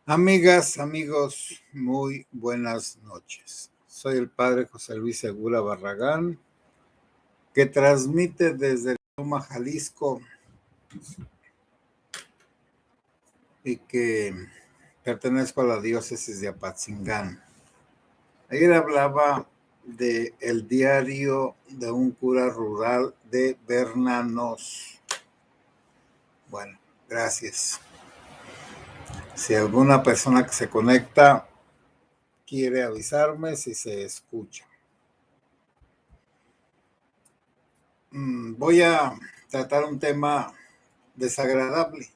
Amigas, amigos, muy buenas noches. Soy el padre José Luis Segura Barragán, que transmite desde Loma, Jalisco, y que pertenezco a la diócesis de Apatzingán. Ayer hablaba del diario de un cura rural de Bernanos. Bueno, gracias. Si alguna persona que se conecta quiere avisarme si se escucha. Voy a tratar un tema desagradable.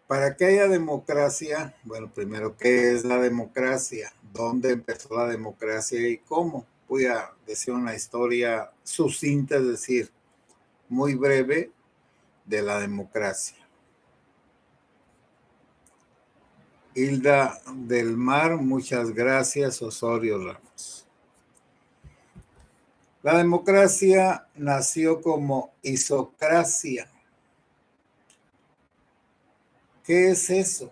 Para que haya democracia, bueno, primero, ¿qué es la democracia? ¿Dónde empezó la democracia y cómo? Voy a decir una historia sucinta, es decir, muy breve, de la democracia. Hilda del Mar, muchas gracias. Osorio Ramos. La democracia nació como isocracia. ¿Qué es eso?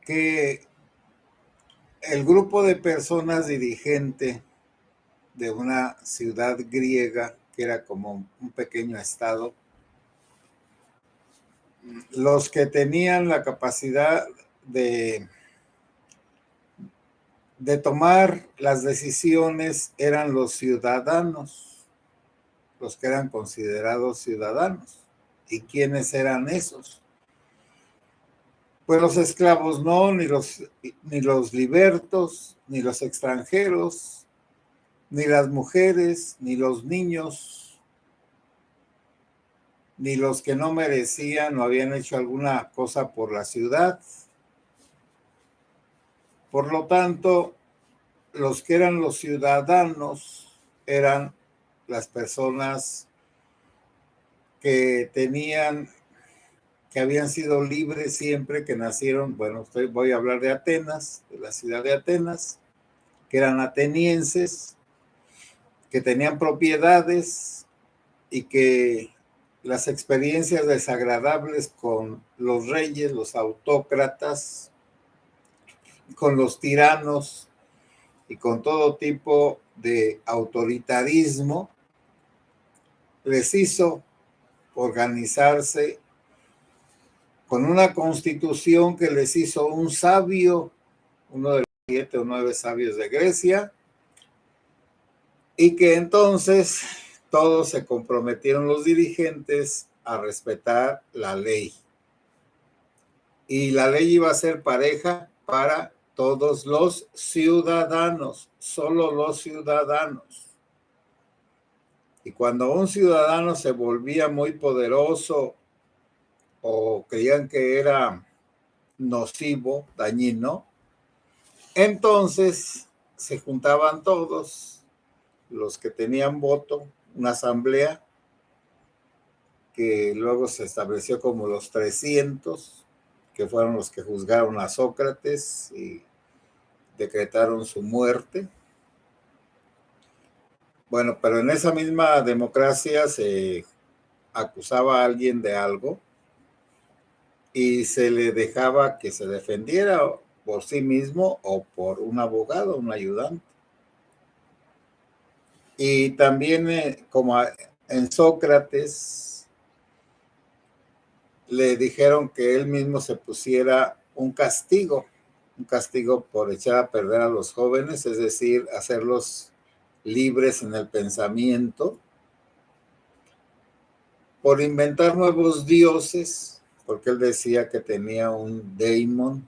Que el grupo de personas dirigente de una ciudad griega, que era como un pequeño estado, los que tenían la capacidad de tomar las decisiones eran los ciudadanos, los que eran considerados ciudadanos. ¿Y quiénes eran esos? Pues los esclavos no, ni los libertos, ni los extranjeros, ni las mujeres, ni los niños, ni los que no merecían o habían hecho alguna cosa por la ciudad. Por lo tanto, los que eran los ciudadanos eran las personas que habían sido libres siempre, que nacieron, bueno, voy a hablar de Atenas, de la ciudad de Atenas, que eran atenienses, que tenían propiedades y que las experiencias desagradables con los reyes, los autócratas, con los tiranos y con todo tipo de autoritarismo, les hizo organizarse con una constitución que les hizo un sabio, uno de los 7 o 9 sabios de Grecia, y que entonces todos se comprometieron, los dirigentes, a respetar la ley. Y la ley iba a ser pareja para todos los ciudadanos, solo los ciudadanos. Y cuando un ciudadano se volvía muy poderoso o creían que era nocivo, dañino, entonces se juntaban todos los que tenían voto, una asamblea que luego se estableció como los 300, que fueron los que juzgaron a Sócrates y decretaron su muerte. Bueno, pero en esa misma democracia se acusaba a alguien de algo y se le dejaba que se defendiera por sí mismo o por un abogado, un ayudante. Y también, como en Sócrates, le dijeron que él mismo se pusiera un castigo por echar a perder a los jóvenes, es decir, hacerlos libres en el pensamiento, por inventar nuevos dioses, porque él decía que tenía un daimon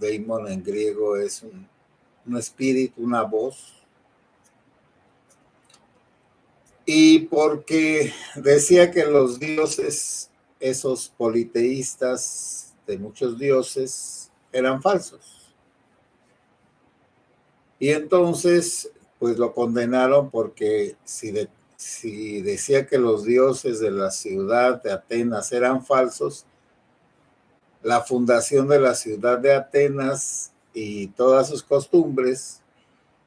en griego es un espíritu, una voz, y porque decía que los dioses, esos politeístas de muchos dioses, eran falsos. Y entonces, pues lo condenaron porque si decía que los dioses de la ciudad de Atenas eran falsos, la fundación de la ciudad de Atenas y todas sus costumbres,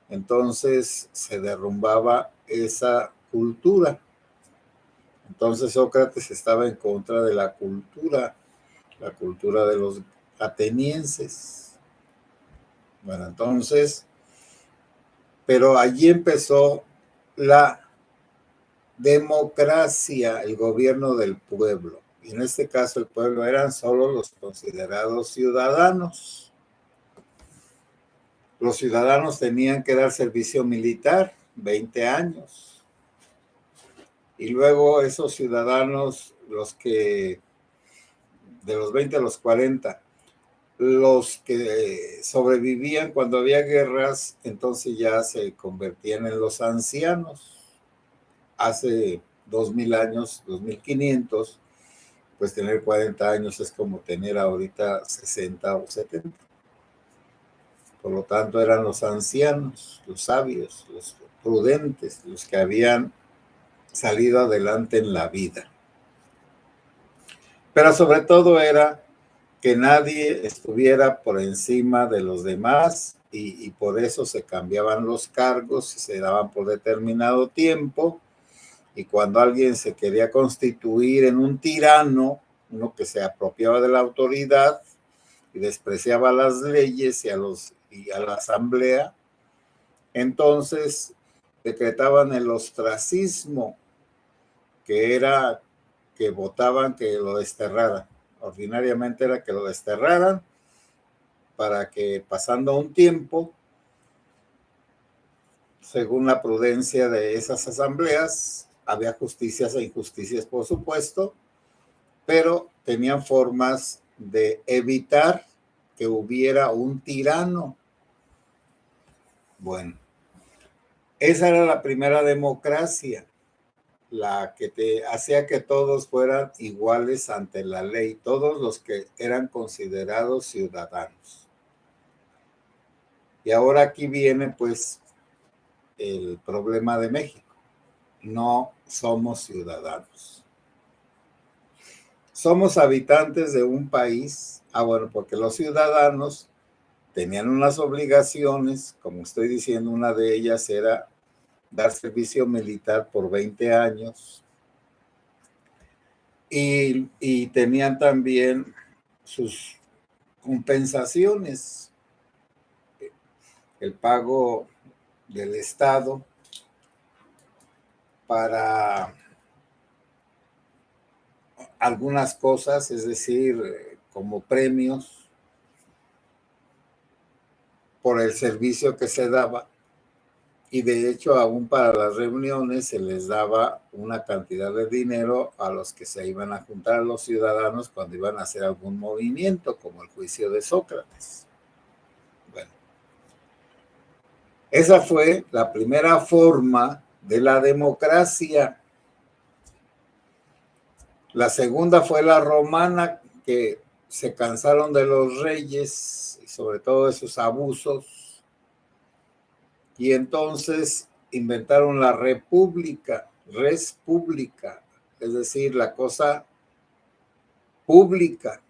entonces se derrumbaba esa cultura. Entonces Sócrates estaba en contra de la cultura de los atenienses. Bueno, entonces, pero allí empezó la democracia, el gobierno del pueblo. Y en este caso el pueblo eran solo los considerados ciudadanos. Los ciudadanos tenían que dar servicio militar, 20 años. Y luego esos ciudadanos, los que de los 20 a los 40, los que sobrevivían cuando había guerras, entonces ya se convertían en los ancianos. Hace 2000 años, 2500, pues tener 40 años es como tener ahorita 60 o 70. Por lo tanto, eran los ancianos, los sabios, los prudentes, los que habían salido adelante en la vida. Pero sobre todo era que nadie estuviera por encima de los demás y por eso se cambiaban los cargos y se daban por determinado tiempo. Y cuando alguien se quería constituir en un tirano, uno que se apropiaba de la autoridad y despreciaba las leyes y a la asamblea, entonces decretaban el ostracismo, que era que votaban que lo desterraran. Ordinariamente era que lo desterraran para que pasando un tiempo, según la prudencia de esas asambleas, había justicias e injusticias, por supuesto, pero tenían formas de evitar que hubiera un tirano. Bueno, esa era la primera democracia, la que te hacía que todos fueran iguales ante la ley, todos los que eran considerados ciudadanos. Y ahora aquí viene pues el problema de México. No somos ciudadanos. Somos habitantes de un país. Bueno, porque los ciudadanos tenían unas obligaciones, como estoy diciendo, una de ellas era dar servicio militar por 20 años y tenían también sus compensaciones, el pago del Estado para algunas cosas, es decir, como premios por el servicio que se daba. Y de hecho, aún para las reuniones se les daba una cantidad de dinero a los que se iban a juntar, a los ciudadanos, cuando iban a hacer algún movimiento, como el juicio de Sócrates. Bueno, esa fue la primera forma de la democracia. La segunda fue la romana, que se cansaron de los reyes y sobre todo de sus abusos, y entonces inventaron la república, res pública, es decir, la cosa pública.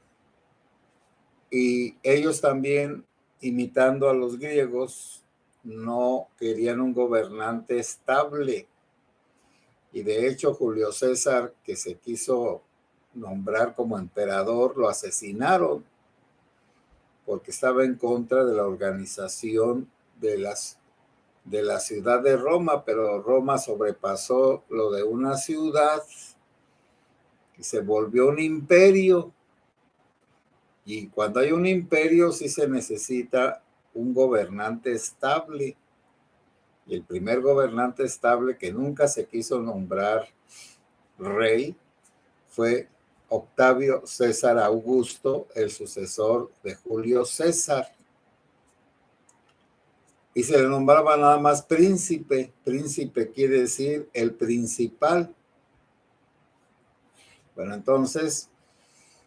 Y ellos también, imitando a los griegos, no querían un gobernante estable. Y de hecho, Julio César, que se quiso nombrar como emperador, lo asesinaron porque estaba en contra de la organización de la ciudad de Roma, pero Roma sobrepasó lo de una ciudad y se volvió un imperio. Y cuando hay un imperio sí se necesita un gobernante estable. Y el primer gobernante estable que nunca se quiso nombrar rey fue Octavio César Augusto, el sucesor de Julio César. Y se le nombraba nada más príncipe. Príncipe quiere decir el principal. Bueno, entonces,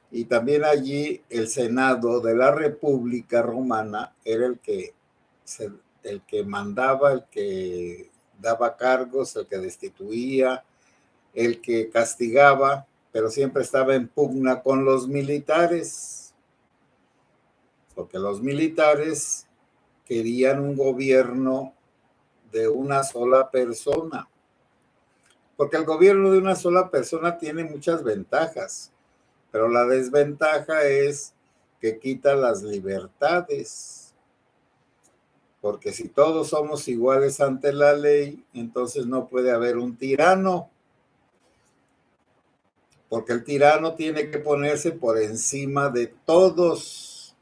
y también allí el Senado de la República Romana era el que mandaba, el que daba cargos, el que destituía, el que castigaba, pero siempre estaba en pugna con los militares, porque los militares querían un gobierno de una sola persona. porque el gobierno de una sola persona tiene muchas ventajas, pero la desventaja es que quita las libertades, porque si todos somos iguales ante la ley, entonces no puede haber un tirano, porque el tirano tiene que ponerse por encima de todos.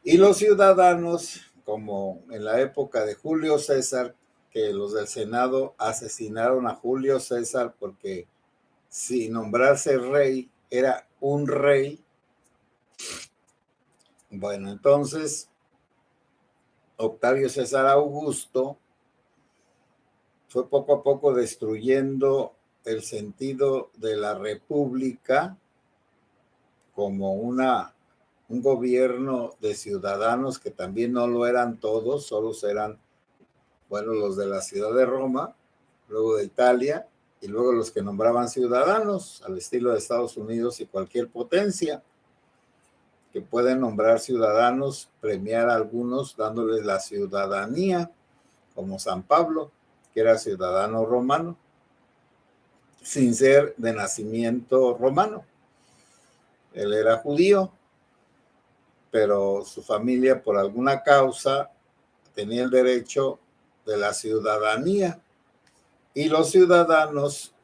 Y los ciudadanos, como en la época de Julio César, que los del Senado asesinaron a Julio César porque sin nombrarse rey era un rey. Bueno, entonces Octavio César Augusto fue poco a poco destruyendo el sentido de la república como un gobierno de ciudadanos que también no lo eran todos, solo eran, bueno, los de la ciudad de Roma, luego de Italia, y luego los que nombraban ciudadanos, al estilo de Estados Unidos y cualquier potencia, que pueden nombrar ciudadanos, premiar a algunos dándoles la ciudadanía, como San Pablo, que era ciudadano romano, sin ser de nacimiento romano. Él era judío, pero su familia por alguna causa tenía el derecho de la ciudadanía y los ciudadanos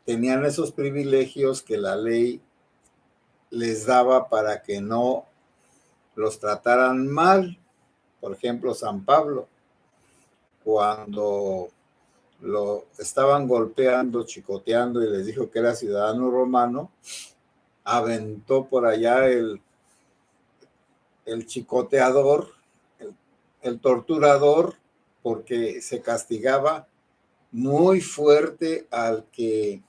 tenían esos privilegios que la ley les daba para que no los trataran mal. Por ejemplo, San Pablo, cuando lo estaban golpeando, chicoteando y les dijo que era ciudadano romano, aventó por allá el chicoteador, el torturador, porque se castigaba muy fuerte al que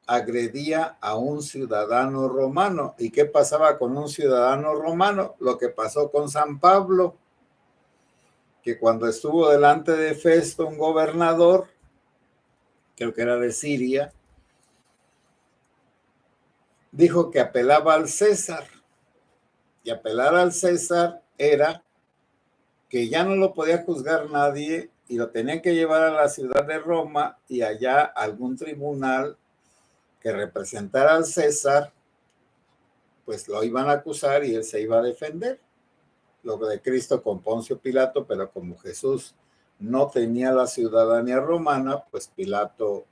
agredía a un ciudadano romano. ¿Y qué pasaba con un ciudadano romano? Lo que pasó con San Pablo, que cuando estuvo delante de Festo, un gobernador, creo que era de Siria, dijo que apelaba al César. Y apelar al César era que ya no lo podía juzgar nadie y lo tenían que llevar a la ciudad de Roma y allá algún tribunal que representara al César, pues lo iban a acusar y él se iba a defender. Lo de Cristo con Poncio Pilato, pero como Jesús no tenía la ciudadanía romana, pues Pilato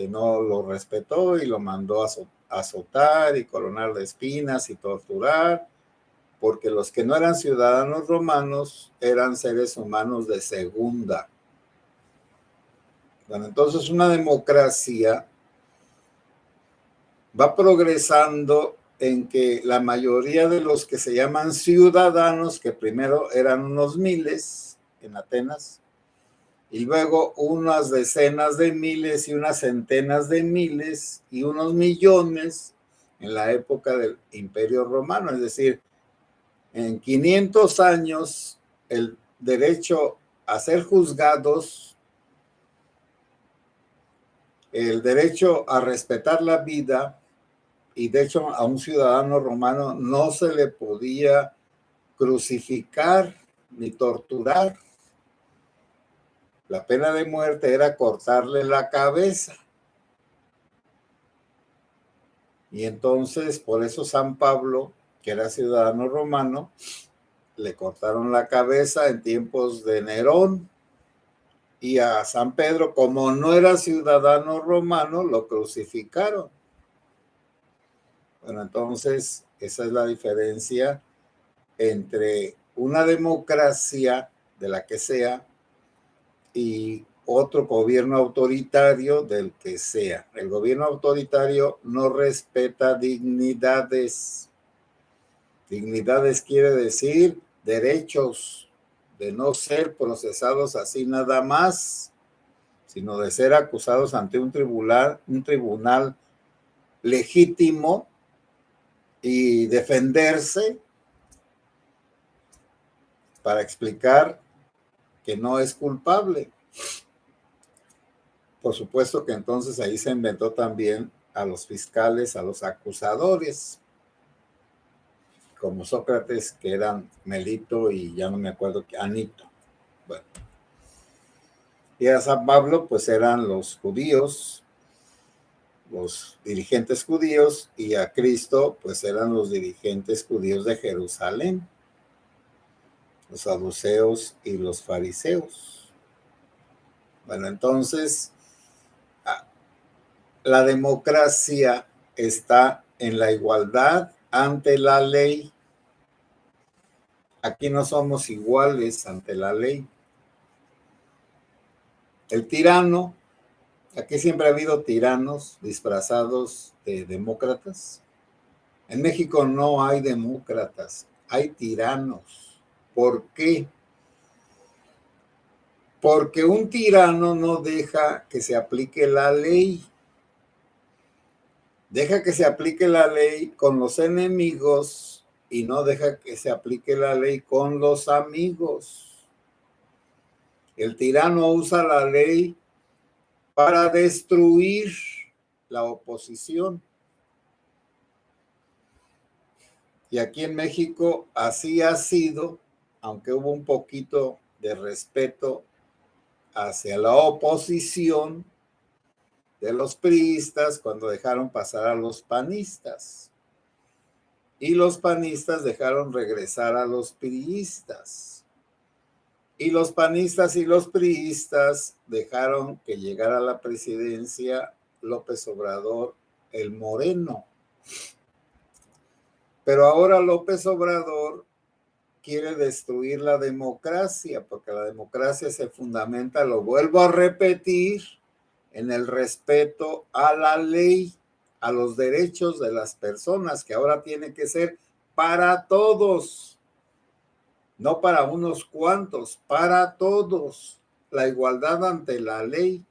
no lo respetó y lo mandó a azotar y coronar de espinas y torturar, porque los que no eran ciudadanos romanos eran seres humanos de segunda. Bueno, entonces una democracia va progresando en que la mayoría de los que se llaman ciudadanos, que primero eran unos miles en Atenas, y luego unas decenas de miles y unas centenas de miles y unos millones en la época del Imperio Romano. Es decir, en 500 años el derecho a ser juzgados, el derecho a respetar la vida, y de hecho a un ciudadano romano no se le podía crucificar ni torturar. La pena de muerte era cortarle la cabeza. Y entonces, por eso San Pablo, que era ciudadano romano, le cortaron la cabeza en tiempos de Nerón. Y a San Pedro, como no era ciudadano romano, lo crucificaron. Bueno, entonces, esa es la diferencia entre una democracia, de la que sea, y otro gobierno autoritario, del que sea. El gobierno autoritario no respeta dignidades. Dignidades quiere decir derechos de no ser procesados así nada más, sino de ser acusados ante un tribunal legítimo y defenderse para explicar que no es culpable. Por supuesto que entonces ahí se inventó también a los fiscales, a los acusadores, como Sócrates, que eran Melito y ya no me acuerdo, Anito. Bueno, Y a San Pablo pues eran los judíos, los dirigentes judíos, y a Cristo pues eran los dirigentes judíos de Jerusalén, los saduceos y los fariseos. Bueno, entonces la democracia está en la igualdad ante la ley. Aquí no somos iguales ante la ley. El tirano, aquí siempre ha habido tiranos disfrazados de demócratas. En México no hay demócratas, hay tiranos. ¿Por qué? Porque un tirano no deja que se aplique la ley. Deja que se aplique la ley con los enemigos y no deja que se aplique la ley con los amigos. El tirano usa la ley para destruir la oposición. Y aquí en México así ha sido, aunque hubo un poquito de respeto hacia la oposición de los priistas cuando dejaron pasar a los panistas. Y los panistas dejaron regresar a los priistas. Y los panistas y los priistas dejaron que llegara a la presidencia López Obrador, el moreno. Pero ahora López Obrador quiere destruir la democracia, porque la democracia se fundamenta, lo vuelvo a repetir, en el respeto a la ley, a los derechos de las personas, que ahora tiene que ser para todos, no para unos cuantos, para todos, la igualdad ante la ley.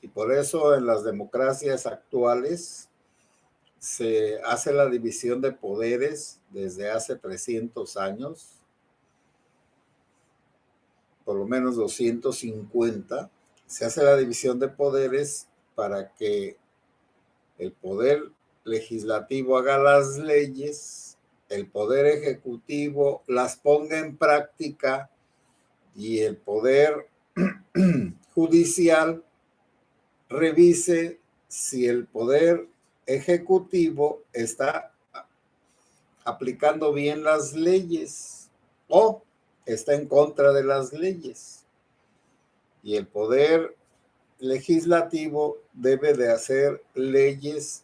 Y por eso en las democracias actuales se hace la división de poderes desde hace 300 años, por lo menos 250, se hace la división de poderes para que el poder legislativo haga las leyes, el poder ejecutivo las ponga en práctica y el poder judicial revise si el poder ejecutivo está aplicando bien las leyes o está en contra de las leyes. Y el poder legislativo debe de hacer leyes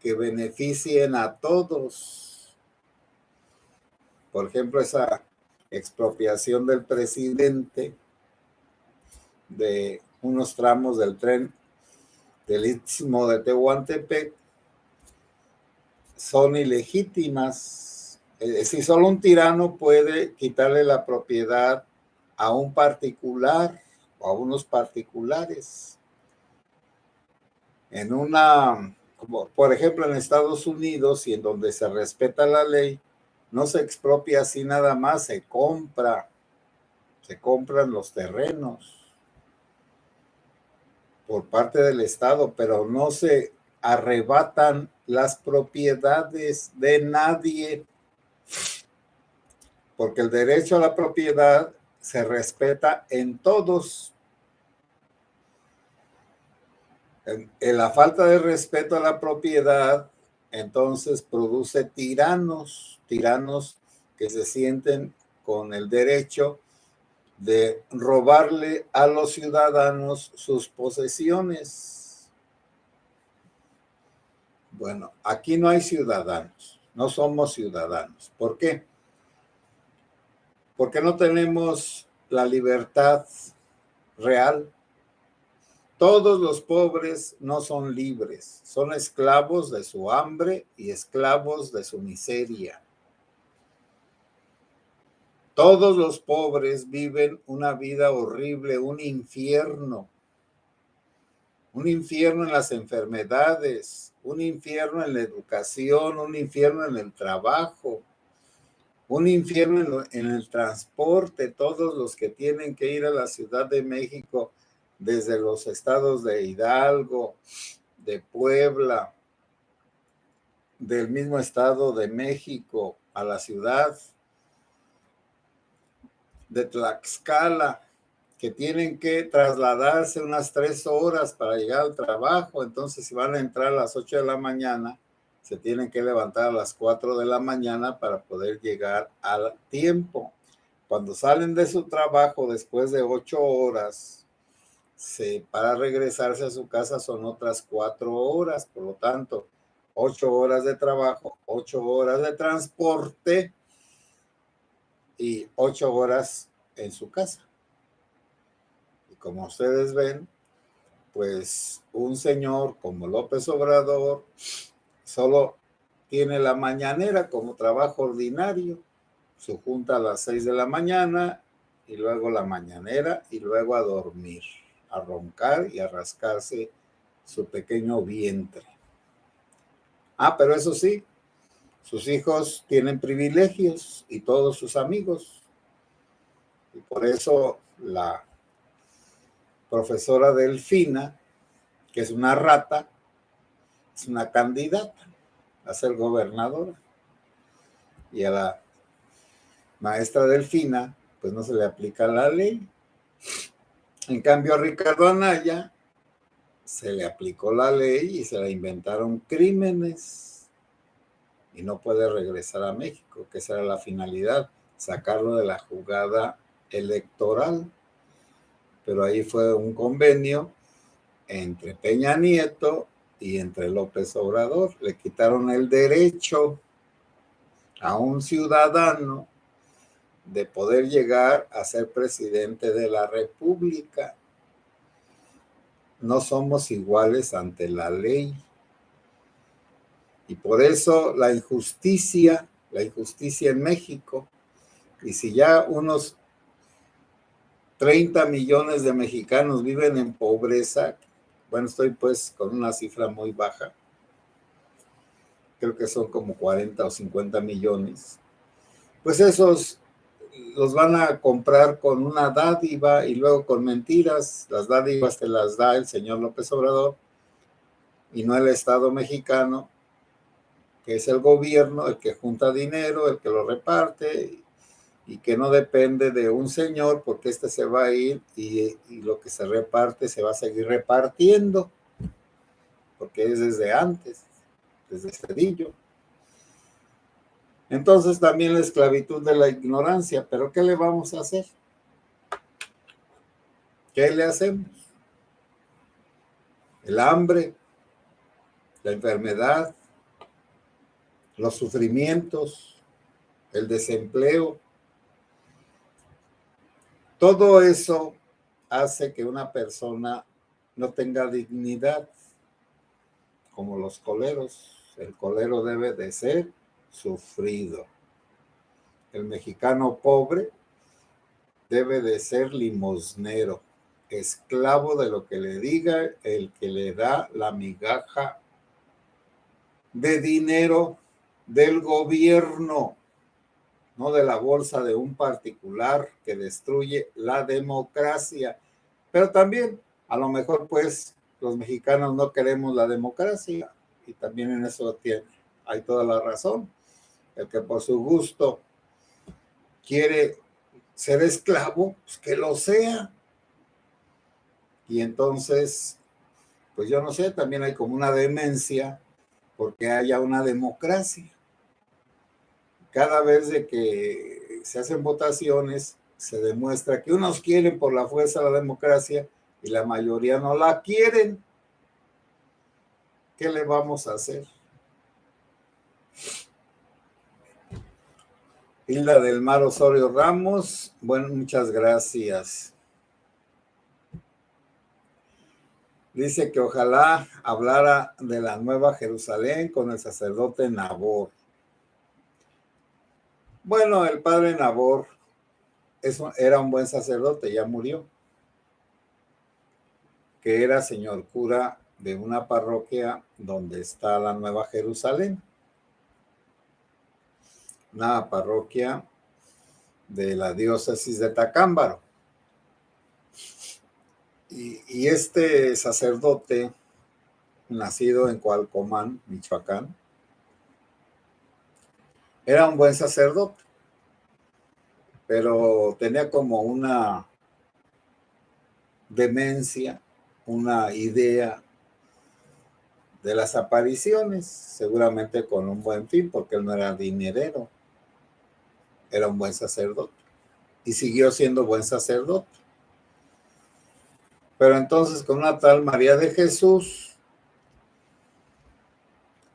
que beneficien a todos. Por ejemplo, esa expropiación del presidente de unos tramos del tren del Istmo de Tehuantepec son ilegítimas. Es decir, solo un tirano puede quitarle la propiedad a un particular o a unos particulares. En una, como por ejemplo en Estados Unidos, y en donde se respeta la ley, no se expropia así nada más, se compran los terrenos por parte del Estado, pero no se arrebatan las propiedades de nadie, porque el derecho a la propiedad se respeta en todos. En la falta de respeto a la propiedad, entonces produce tiranos que se sienten con el derecho de robarle a los ciudadanos sus posesiones. Bueno, aquí no hay ciudadanos, no somos ciudadanos. ¿Por qué? Porque no tenemos la libertad real. Todos los pobres no son libres, son esclavos de su hambre y esclavos de su miseria. Todos los pobres viven una vida horrible, un infierno en las enfermedades, un infierno en la educación, un infierno en el trabajo, un infierno en el transporte. Todos los que tienen que ir a la Ciudad de México desde los estados de Hidalgo, de Puebla, del mismo estado de México, a la ciudad de Tlaxcala, que tienen que trasladarse unas 3 horas para llegar al trabajo. Entonces, si van a entrar a las 8 de la mañana, se tienen que levantar a las 4 de la mañana para poder llegar al tiempo. Cuando salen de su trabajo después de 8 horas, para regresarse a su casa son otras 4 horas. Por lo tanto, 8 horas de trabajo, 8 horas de transporte y 8 horas en su casa. Y como ustedes ven, pues un señor como López Obrador solo tiene la mañanera como trabajo ordinario, su junta a las 6 de la mañana y luego la mañanera y luego a dormir, a roncar y a rascarse su pequeño vientre. Pero eso sí, sus hijos tienen privilegios y todos sus amigos. Y por eso la profesora Delfina, que es una rata, es una candidata a ser gobernadora. Y a la maestra Delfina, pues no se le aplica la ley. En cambio, a Ricardo Anaya se le aplicó la ley y se le inventaron crímenes y no puede regresar a México, que esa era la finalidad, sacarlo de la jugada electoral. Pero ahí fue un convenio entre Peña Nieto y entre López Obrador. Le quitaron el derecho a un ciudadano de poder llegar a ser presidente de la República. No somos iguales ante la ley. Y por eso la injusticia en México. Y si ya unos 30 millones de mexicanos viven en pobreza, bueno, estoy pues con una cifra muy baja, creo que son como 40 o 50 millones, pues esos los van a comprar con una dádiva y luego con mentiras. Las dádivas te las da el señor López Obrador y no el Estado mexicano, que es el gobierno el que junta dinero, el que lo reparte y que no depende de un señor, porque este se va a ir y lo que se reparte se va a seguir repartiendo, porque es desde antes, desde Cedillo. Entonces también la esclavitud de la ignorancia, pero ¿qué le vamos a hacer? ¿Qué le hacemos? El hambre, la enfermedad, los sufrimientos, el desempleo, todo eso hace que una persona no tenga dignidad, como los coleros. El colero debe de ser sufrido. El mexicano pobre debe de ser limosnero, esclavo de lo que le diga el que le da la migaja de dinero del gobierno, no de la bolsa de un particular que destruye la democracia. Pero también, a lo mejor, pues, los mexicanos no queremos la democracia y también en eso hay toda la razón. El que por su gusto quiere ser esclavo, pues que lo sea. Y entonces, pues yo no sé, también hay como una demencia porque haya una democracia. Cada vez de que se hacen votaciones, se demuestra que unos quieren por la fuerza la democracia y la mayoría no la quieren. ¿Qué le vamos a hacer? Hilda del Mar Osorio Ramos, bueno, muchas gracias. Dice que ojalá hablara de la Nueva Jerusalén con el sacerdote Nabor. Bueno, el padre Nabor era un buen sacerdote, ya murió, que era señor cura de una parroquia donde está la Nueva Jerusalén, una parroquia de la diócesis de Tacámbaro. Y este sacerdote, nacido en Cualcomán, Michoacán, era un buen sacerdote, pero tenía como una demencia, una idea de las apariciones, seguramente con un buen fin, porque él no era dinerero, era un buen sacerdote y siguió siendo buen sacerdote. Pero entonces con una tal María de Jesús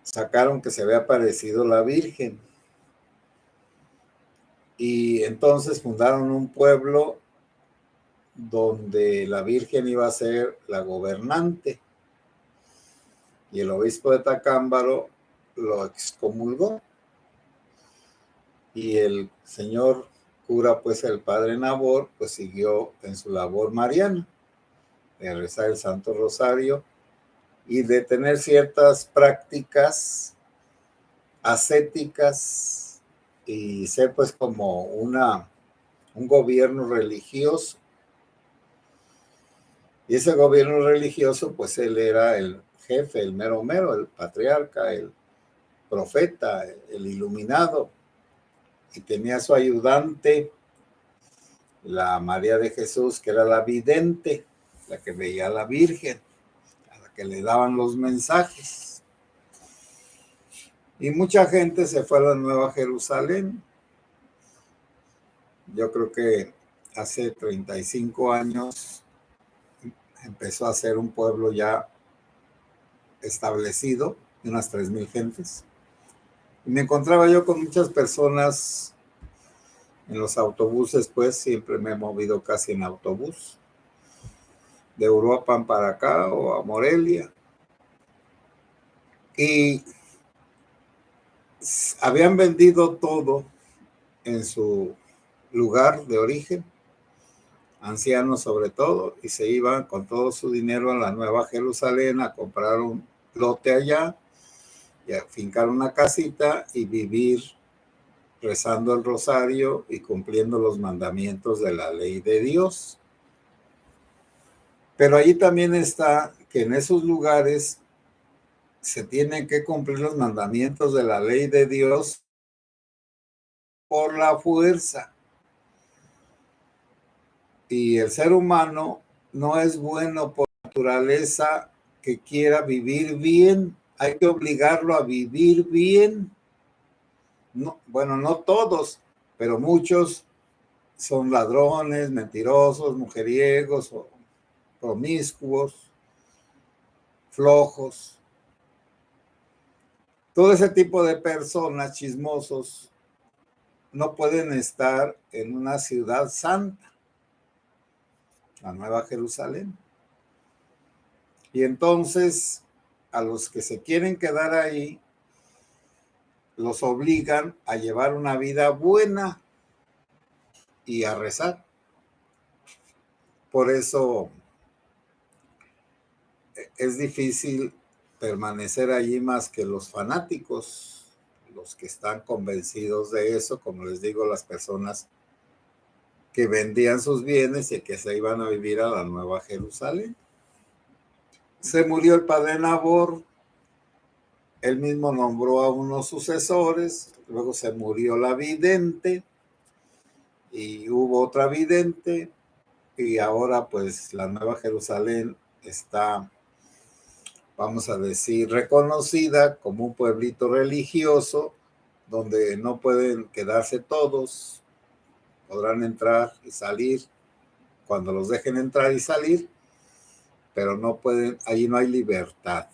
sacaron que se había aparecido la Virgen y entonces fundaron un pueblo donde la Virgen iba a ser la gobernante y el obispo de Tacámbaro lo excomulgó y el señor cura, pues el padre Nabor, pues siguió en su labor mariana de rezar el Santo Rosario y de tener ciertas prácticas ascéticas y ser pues como un gobierno religioso. Y ese gobierno religioso, pues él era el jefe, el mero mero, el patriarca, el profeta, el iluminado, y tenía su ayudante, la María de Jesús, que era la vidente, la que veía a la Virgen, a la que le daban los mensajes. Y mucha gente se fue a la Nueva Jerusalén. Yo creo que hace 35 años empezó a ser un pueblo ya establecido, de unas 3,000 gentes. Y me encontraba yo con muchas personas en los autobuses, pues siempre me he movido casi en autobús, de Uruapan para acá o a Morelia. Y habían vendido todo en su lugar de origen, ancianos sobre todo, y se iban con todo su dinero a la Nueva Jerusalén a comprar un lote allá y a fincar una casita y vivir rezando el rosario y cumpliendo los mandamientos de la ley de Dios. Pero allí también está que en esos lugares se tienen que cumplir los mandamientos de la ley de Dios por la fuerza. Y el ser humano no es bueno por naturaleza que quiera vivir bien. Hay que obligarlo a vivir bien. No, bueno, no todos, pero muchos son ladrones, mentirosos, mujeriegos, o promiscuos, flojos. Todo ese tipo de personas chismosos no pueden estar en una ciudad santa, la Nueva Jerusalén. Y entonces a los que se quieren quedar ahí, los obligan a llevar una vida buena y a rezar. Por eso es difícil permanecer allí más que los fanáticos, los que están convencidos de eso, como les digo, las personas que vendían sus bienes y que se iban a vivir a la Nueva Jerusalén. Se murió el padre Nabor, él mismo nombró a unos sucesores, luego se murió la vidente y hubo otra vidente y ahora pues la Nueva Jerusalén está, vamos a decir, reconocida como un pueblito religioso donde no pueden quedarse todos, podrán entrar y salir cuando los dejen entrar y salir, pero no pueden, allí no hay libertad.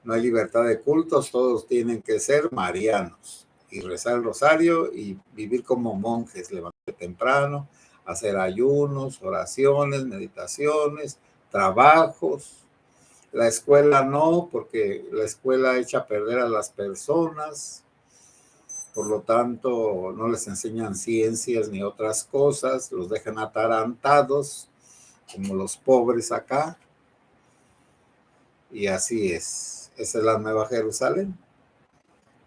No hay libertad de cultos, todos tienen que ser marianos y rezar el rosario y vivir como monjes, levantarse temprano, hacer ayunos, oraciones, meditaciones, trabajos. La escuela no, porque la escuela echa a perder a las personas, por lo tanto no les enseñan ciencias ni otras cosas, los dejan atarantados, como los pobres acá. Y así es, esa es la Nueva Jerusalén.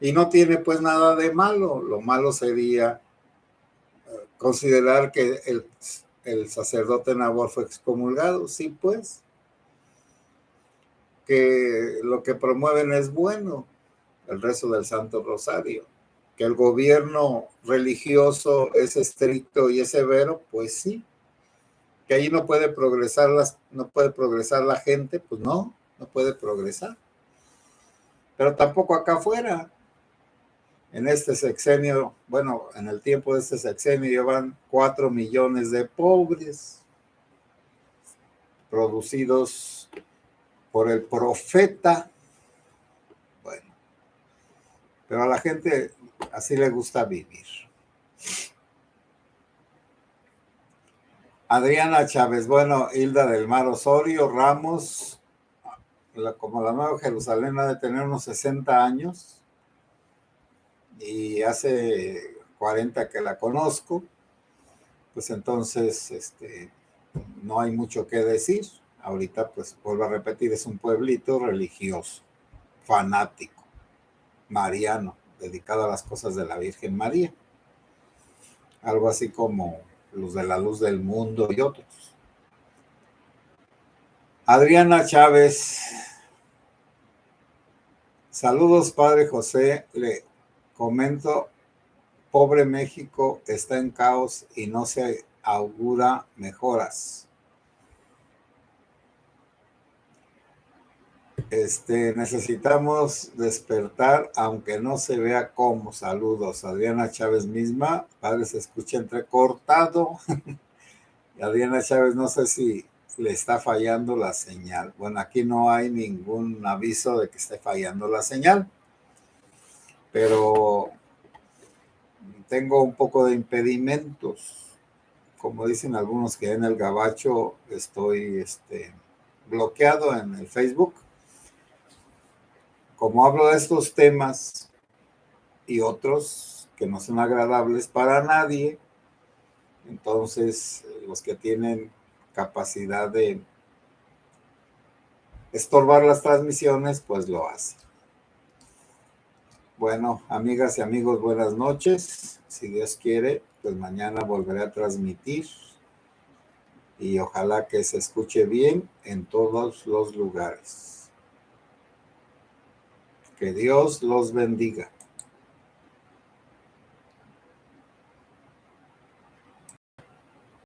Y no tiene pues nada de malo, lo malo sería considerar que el sacerdote Nabor fue excomulgado, sí pues, que lo que promueven es bueno, el rezo del Santo Rosario, que el gobierno religioso es estricto y es severo, pues sí, que ahí no puede progresar la gente, pues no puede progresar. Pero tampoco acá afuera. En este sexenio, bueno, en el tiempo de este sexenio llevan 4 millones de pobres producidos por el profeta. Bueno, pero a la gente así le gusta vivir. Adriana Chávez, bueno, Hilda del Mar Osorio Ramos, como la Nueva Jerusalén ha de tener unos 60 años y hace 40 que la conozco, pues entonces no hay mucho que decir. Ahorita, pues vuelvo a repetir, es un pueblito religioso, fanático, mariano, dedicado a las cosas de la Virgen María. Algo así como los de la Luz del Mundo y otros. Adriana Chávez, saludos, Padre José. Le comento, pobre México está en caos y no se augura mejoras. Necesitamos despertar, aunque no se vea cómo. Saludos, Adriana Chávez misma. Padre, se escucha entrecortado. Adriana Chávez, no sé si le está fallando la señal. Bueno, aquí no hay ningún aviso de que esté fallando la señal, pero tengo un poco de impedimentos. Como dicen algunos, que en el gabacho estoy bloqueado en el Facebook. Como hablo de estos temas y otros que no son agradables para nadie, entonces los que tienen capacidad de estorbar las transmisiones, pues lo hacen. Bueno, amigas y amigos, buenas noches. Si Dios quiere, pues mañana volveré a transmitir y ojalá que se escuche bien en todos los lugares. Que Dios los bendiga.